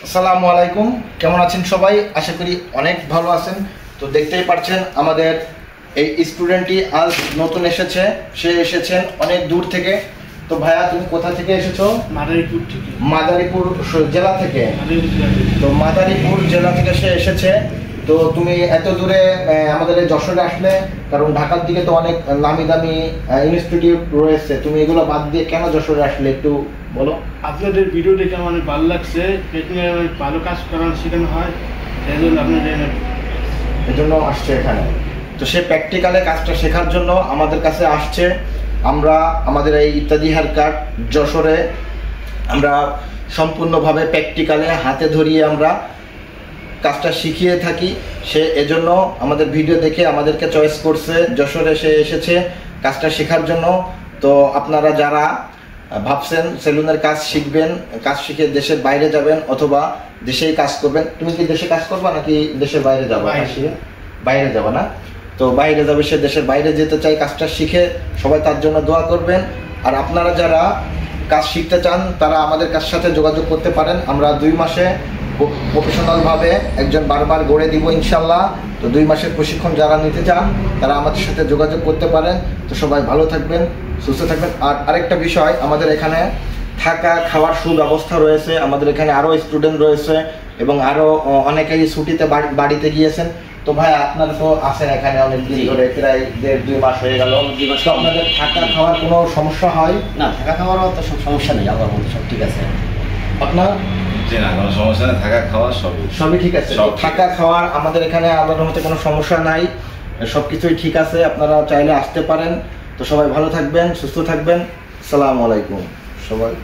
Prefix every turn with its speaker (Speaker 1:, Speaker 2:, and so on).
Speaker 1: আসসালামু আলাইকুম, কেমন আছেন সবাই? আশা করি অনেক ভালো আছেন। তো দেখতেই পাচ্ছেন আমাদের এই স্টুডেন্টটি আজ নতুন এসেছে। সে এসেছেন অনেক দূর থেকে। তো ভাইয়া, তুমি কোথা থেকে এসেছো?
Speaker 2: মাদারীপুর থেকে।
Speaker 1: মাদারীপুর জেলা থেকে। তো মাদারীপুর জেলা থেকে সে এসেছে। তো তুমি এত দূরে আমাদের এই যশোরে আসলে, কারণ ঢাকার দিকে তো অনেক নামি দামি ইনস্টিটিউট রয়েছে, তুমি এগুলো বাদ দিয়ে কেন যশোরে আসলে একটু বলো।
Speaker 2: আপনাদের ভিডিও দেখে আমার ভালো লাগছে, ভালো কাজ করানো শেখানো হয়, এই জন্য আপনাদের
Speaker 1: এই জন্য আসছে এখানে। তো সে প্র্যাকটিক্যালে কাজটা শেখার জন্য আমাদের কাছে আসছে। আমরা আমাদের এই ইত্যাদি হেয়ার কাট যশোরে আমরা সম্পূর্ণভাবে প্র্যাকটিক্যালে হাতে ধরিয়ে আমরা কাজটা শিখিয়ে থাকি। সে এজন্য আমাদের ভিডিও দেখে আমাদেরকে চয়েস করছে, যশোরে সে এসেছে কাজটা শেখার জন্য। তো আপনারা যারা ভাবছেন সেলুনের কাজ শিখবেন, কাজ শিখে দেশের বাইরে যাবেন অথবা দেশেই কাজ করবেন, তুমি কি দেশে কাজ করবা নাকি দেশের বাইরে যাবো? বাইরে যাবো না? তো বাইরে যাবে, সে দেশের বাইরে যেতে চাই কাজটা শিখে, সবাই তার জন্য দোয়া করবেন। আর আপনারা যারা কাজ শিখতে চান তারা আমাদের কাছ সাথে যোগাযোগ করতে পারেন। আমরা 2 মাসে প্রফেশনালভাবে একজন বারবার গড়ে দিব ইনশাল্লাহ। তো 2 মাসের প্রশিক্ষণ যারা নিতে চান তারা আমাদের সাথে যোগাযোগ করতে পারেন। তো সবাই ভালো থাকবেন, সুস্থ থাকবেন। আর আরেকটা বিষয়, আমাদের এখানে থাকা খাওয়ার সুব্যবস্থা রয়েছে। আমাদের এখানে আরও স্টুডেন্ট রয়েছে এবং আরও অনেকেই ছুটিতে বাড়িতে গিয়েছেন। তো ভাই, আপনারা তো আছেন এখানে অনেকদিন ধরে, প্রায় 1.5-2 মাস হয়ে গেল। তো আপনাদের থাকা খাওয়ার কোনো সমস্যা হয়
Speaker 3: না? থাকা খাওয়ারও তো সব সমস্যা নেই, আল্লাহর মধ্যে সব ঠিক আছে।
Speaker 1: আপনার?
Speaker 4: জি না, কোনো সমস্যা নেই, থাকা খাওয়া সবই
Speaker 1: ঠিক আছে। থাকা খাওয়ার আমাদের এখানে আল্লাহর মধ্যে কোনো সমস্যা নাই, সবকিছুই ঠিক আছে। আপনারা চাইলে আসতে পারেন। তো সবাই ভালো থাকবেন, সুস্থ থাকবেন। আসসালামু আলাইকুম সবাই।